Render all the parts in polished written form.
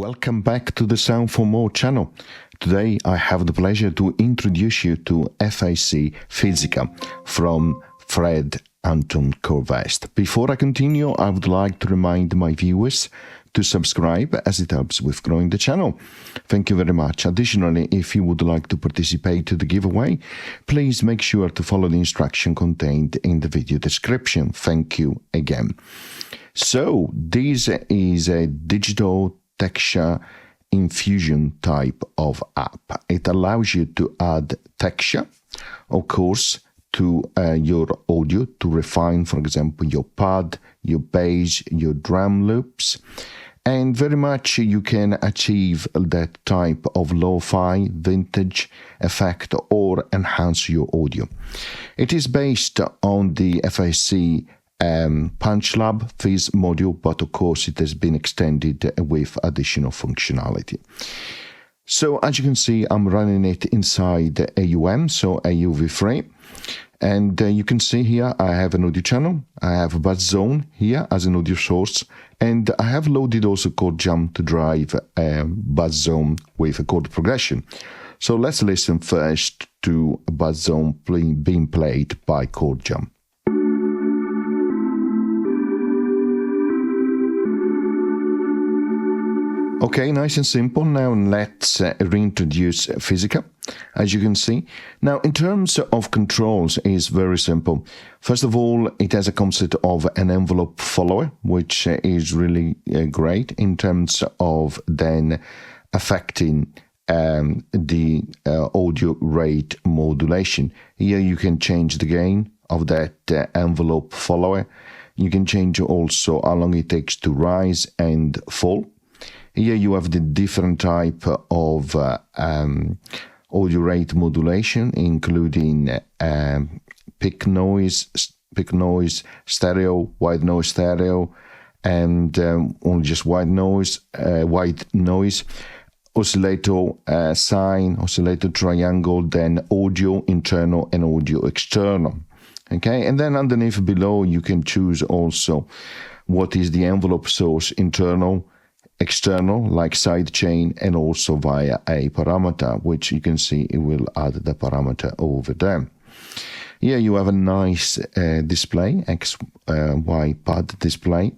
Welcome back to the Sound for More channel. Today I have the pleasure to introduce you to FAC Fizzica from Fred Anton Corvest. Before I continue, I would like to remind my viewers to subscribe as it helps with growing the channel. Thank you very much. Additionally, if you would like to participate to the giveaway, please make sure to follow the instruction contained in the video description. Thank you again. So this is a digital texture infusion type of app. It allows you to add texture, of course, to your audio to refine, for example, your pad, your bass, your drum loops, and very much you can achieve that type of lo-fi, vintage effect or enhance your audio. It is based on the FAC PunchLab Fizz module, but of course it has been extended with additional functionality. So as you can see, I'm running it inside AUM, so AUv3. And you can see here I have an audio channel, I have a Bassline here as an audio source, and I have loaded also chord jump to drive Bassline with a chord progression. So let's listen first to Bassline being played by chord jump. Okay, nice and simple. Now let's reintroduce Fizzica, as you can see. Now, in terms of controls, it's very simple. First of all, it has a concept of an envelope follower, which is really great in terms of then affecting the audio rate modulation. Here you can change the gain of that envelope follower. You can change also how long it takes to rise and fall. Here you have the different type of audio rate modulation, including peak noise, stereo, white noise stereo, and only just white noise, oscillator sine, oscillator triangle, then audio internal and audio external. Okay, and then underneath below you can choose also what is the envelope source, internal, external, like sidechain, and also via a parameter, which you can see it will add the parameter over there. Here you have a nice display, XY pad display.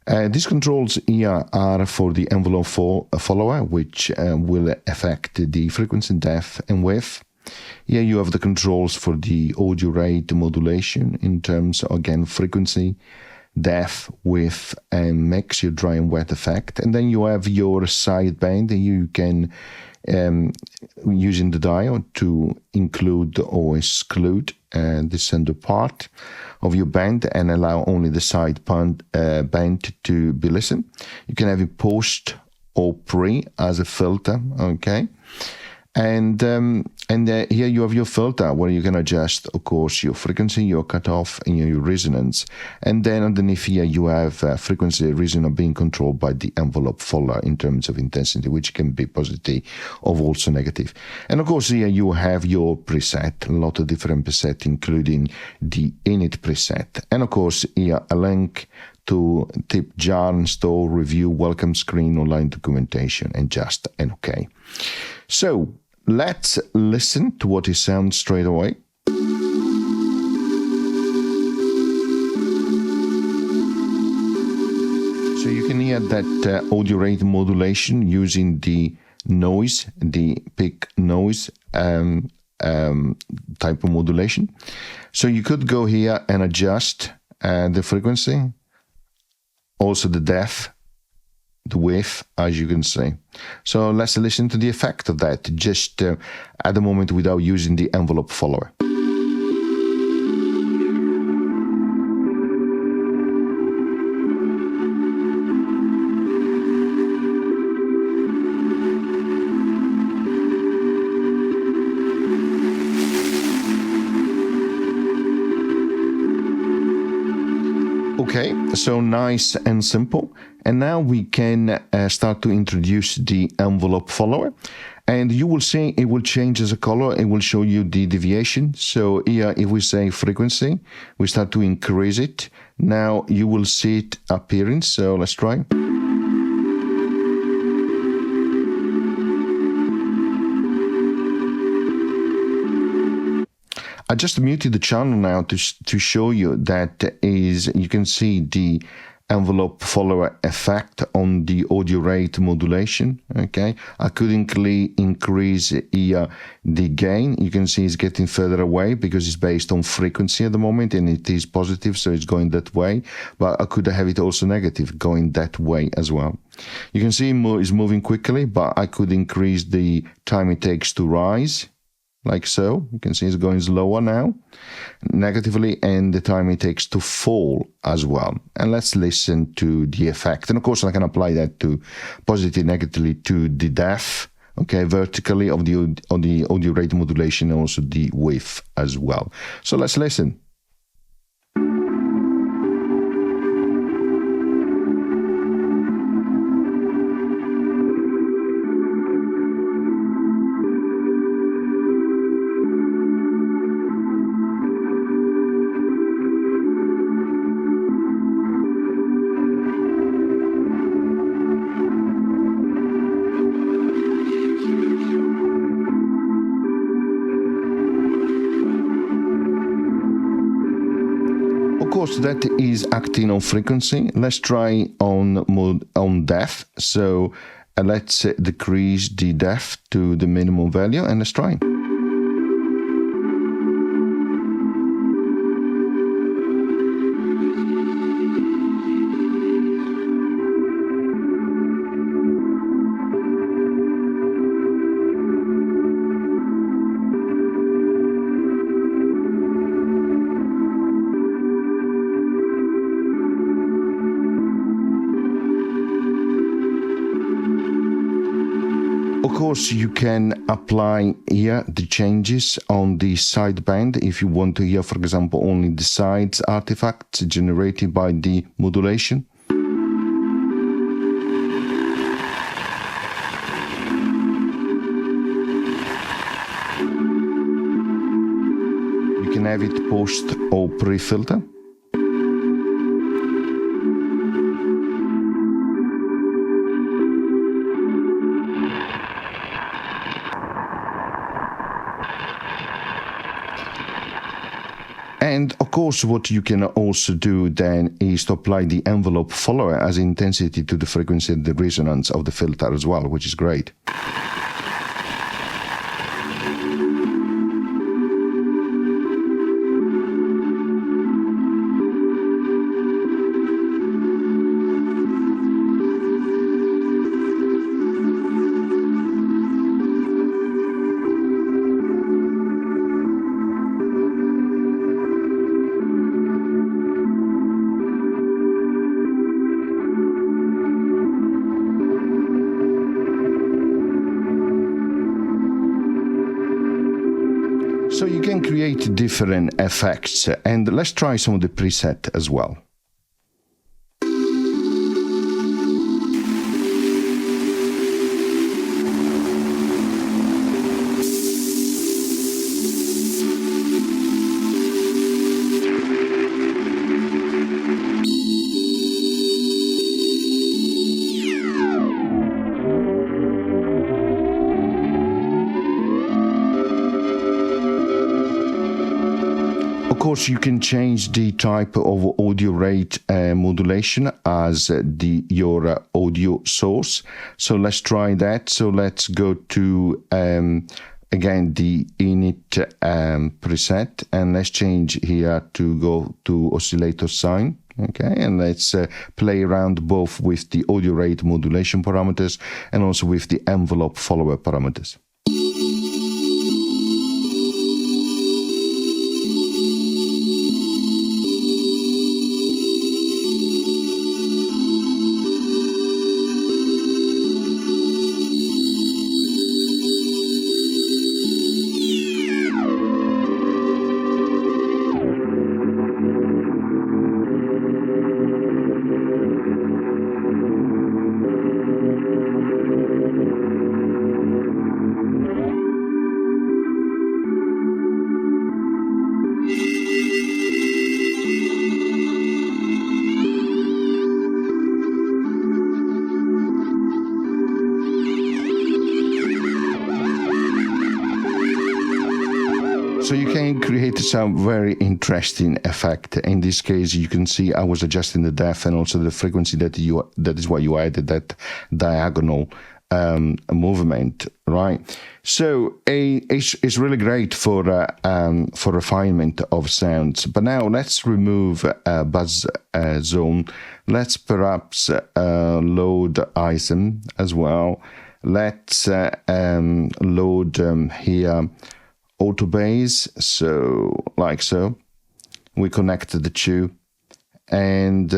These controls here are for the envelope follower, which will affect the frequency, depth, and width. Here you have the controls for the audio rate modulation in terms of, again, frequency, depth, width, and mix, your dry and wet effect. And then you have your sideband, and you can using the dial to include or exclude the center part of your band and allow only the side band to be listened. You can have it post or pre as a filter, okay? And here you have your filter where you can adjust, of course, your frequency, your cutoff, and your resonance. And then underneath here you have frequency, resonance being controlled by the envelope follower in terms of intensity, which can be positive or also negative. And of course here you have your preset, a lot of different presets, including the init preset. And of course here a link to tip jar, install, review, welcome screen, online documentation, and just an OK. So let's listen to what it sounds straight away. So you can hear that audio rate modulation using the noise, the peak noise type of modulation. So you could go here and adjust the frequency, also the depth, the width, as you can see. So let's listen to the effect of that just at the moment without using the envelope follower. Okay, so nice and simple. And now we can start to introduce the envelope follower. And you will see it will change as a color. It will show you the deviation. So here, if we say frequency, we start to increase it. Now you will see it appearing. So let's try. I just muted the channel now to show you that you can see the envelope follower effect on the audio rate modulation. Okay, I couldn't increase here the gain. You can see it's getting further away because it's based on frequency at the moment, and it is positive, so it's going that way. But I could have it also negative, going that way as well. You can see it's moving quickly, but I could increase the time it takes to rise, like so. You can see it's going slower now, negatively, and the time it takes to fall as well. And let's listen to the effect. And of course, I can apply that to positively, negatively to the depth, okay, vertically of the audio rate modulation, and also the width as well. So let's listen. Of course, that is acting on frequency. Let's try on depth. So let's decrease the depth to the minimum value, and let's try. Of course, you can apply here the changes on the sideband if you want to hear, for example, only the sides artifacts generated by the modulation. You can have it post or pre-filter. And of course, what you can also do then is to apply the envelope follower as intensity to the frequency and the resonance of the filter as well, which is great. So you can create different effects, and let's try some of the preset as well. Of course, you can change the type of audio rate modulation as your audio source. So let's try that. So let's go to, again, the init preset, and let's change here to go to oscillator sine. Okay, and let's play around both with the audio rate modulation parameters and also with the envelope follower parameters. So you can create some very interesting effect. In this case, you can see I was adjusting the depth and also the frequency that is why you added that diagonal movement, right? So it's really great for refinement of sounds. But now let's remove buzz zone. Let's perhaps load ISM as well. Let's load here auto bass, so like so. We connect the two, and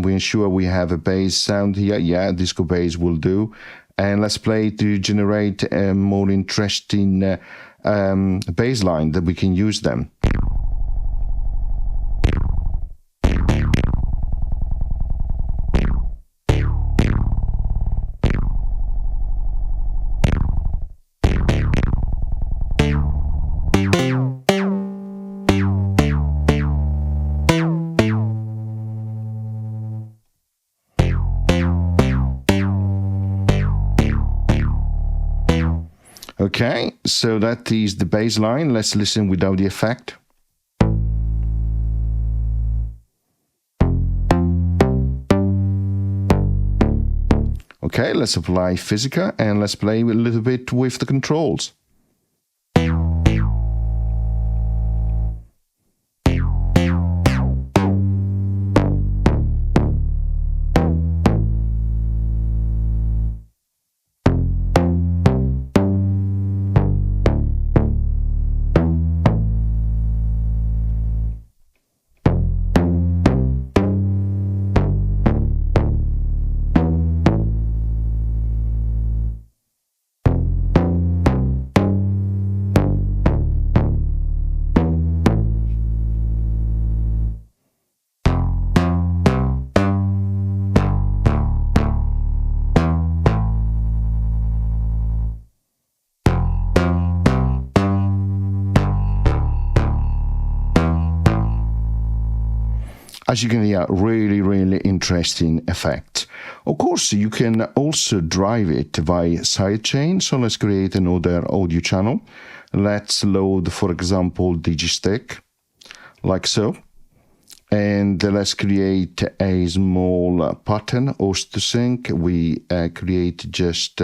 we ensure we have a bass sound here. Yeah, disco bass will do. And let's play to generate a more interesting bass line that we can use them. Okay, so that is the bass line. Let's listen without the effect. Okay, let's apply Fizzica and let's play a little bit with the controls. As you can hear, really interesting effect. Of course, you can also drive it via sidechain. So let's create another audio channel. Let's load, for example, Digistick, like so. And let's create a small pattern, host to sync. We create just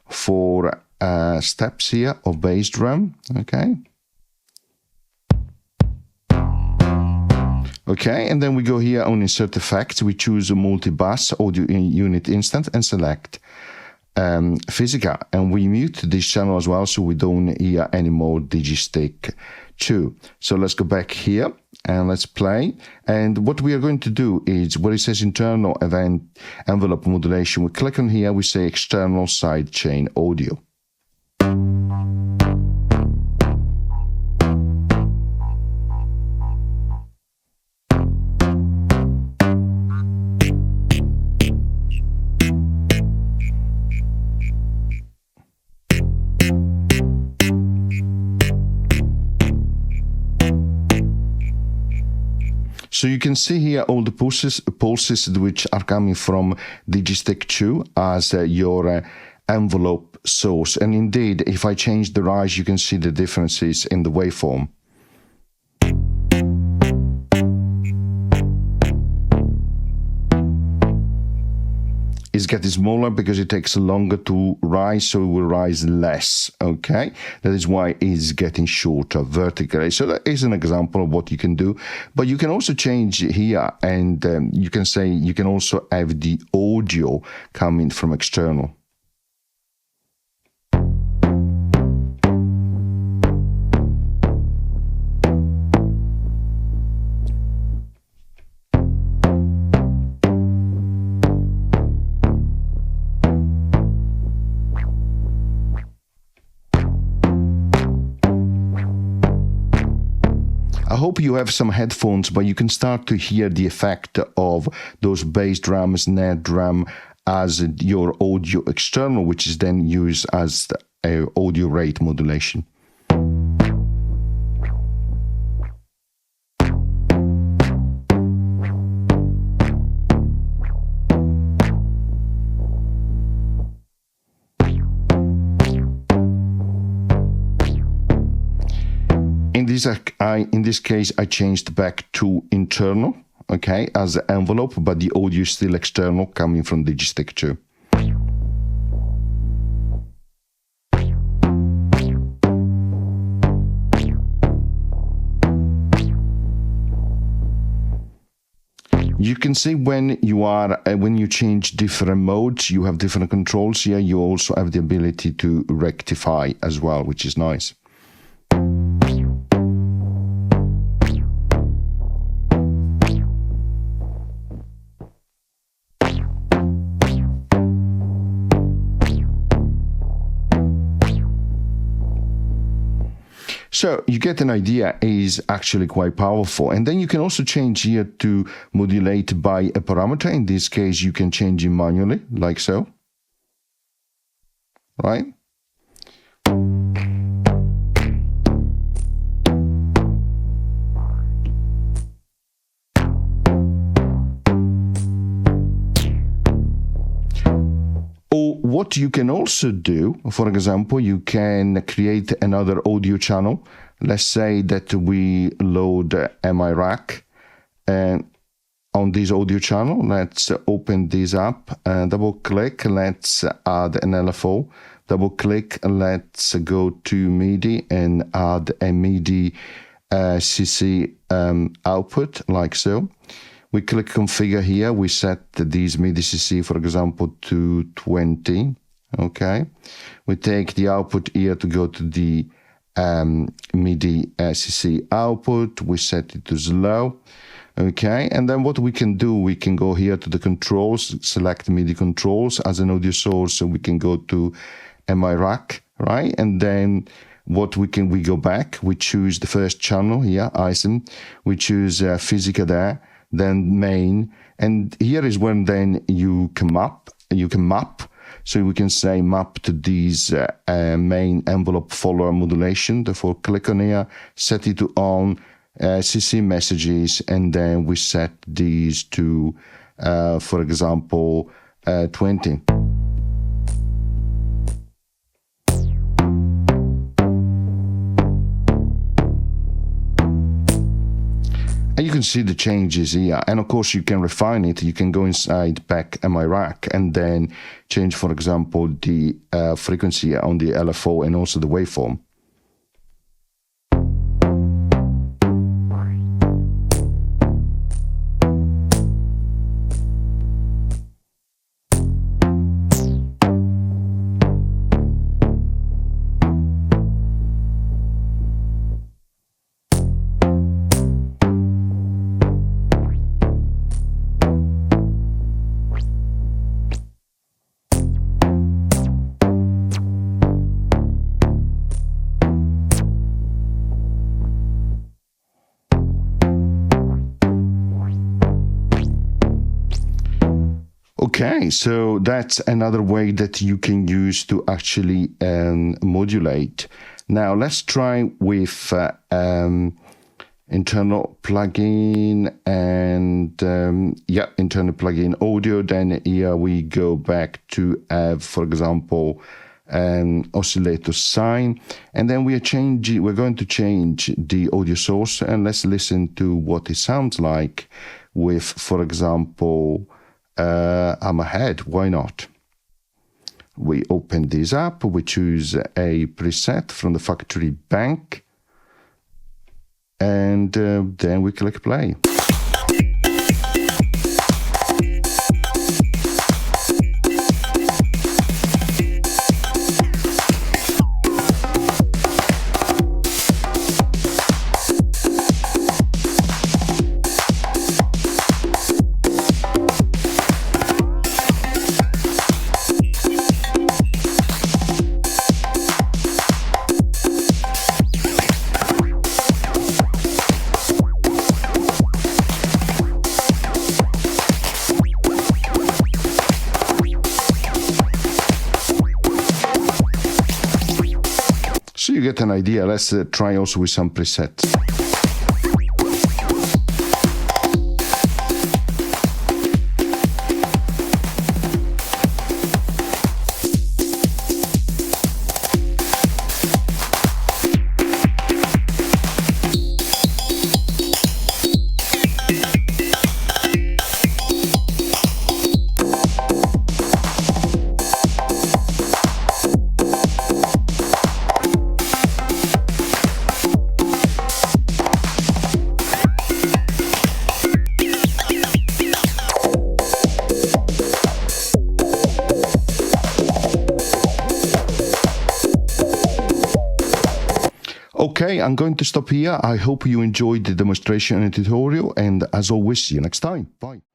4 steps here of bass drum, okay? Okay, and then we go here on Insert Effects. We choose a multi-bass audio unit instant and select Fizzica. And we mute this channel as well, so we don't hear any more Digistick 2. So let's go back here and let's play. And what we are going to do is, where it says internal event envelope modulation, we click on here, we say external sidechain audio. So you can see here all the pulses which are coming from Digistick 2 as your envelope source. And indeed, if I change the rise, you can see the differences in the waveform. It's getting smaller because it takes longer to rise, so it will rise less, okay? That is why it's getting shorter vertically. So that is an example of what you can do. But you can also change here, and you can say you can also have the audio coming from external. I hope you have some headphones, but you can start to hear the effect of those bass drum, snare drum as your audio external, which is then used as a audio rate modulation. in this case, I changed back to internal, okay, as the envelope, but the audio is still external, coming from Digistick 2. You can see when you change different modes, you have different controls here. You also have the ability to rectify as well, which is nice. So you get an idea, is actually quite powerful. And then you can also change here to modulate by a parameter. In this case, you can change it manually, like so. Right? What you can also do, for example, you can create another audio channel. Let's say that we load MI rack and on this audio channel. Let's open this up and double click. Let's add an LFO. Double click. Let's go to MIDI and add a MIDI CC output, like so. We click configure here. We set these MIDI CC, for example, to 20. Okay. We take the output here to go to the MIDI CC output. We set it to slow. Okay. And then what we can do, we can go here to the controls, select MIDI controls as an audio source. So we can go to MI rack, right? And then we go back. We choose the first channel here, ISM. We choose Fizzica there. Then main, and here is when then you can map, so we can say map to these main envelope follower modulation. Therefore click on here, set it to on, CC messages, and then we set these to for example 20. And you can see the changes here. And of course, you can refine it. You can go inside back MI rack and then change, for example, the frequency on the LFO and also the waveform. Okay, so that's another way that you can use to actually modulate. Now let's try with internal plugin and internal plugin audio. Then here we go back to have, for example, oscillator sine, and then we're going to change the audio source, and let's listen to what it sounds like with, for example, Hammerhead. Why not? We open this up, we choose a preset from the factory bank, and then we click play. So you get an idea. Let's try also with some presets. Okay, I'm going to stop here. I hope you enjoyed the demonstration and tutorial, and as always, see you next time. Bye.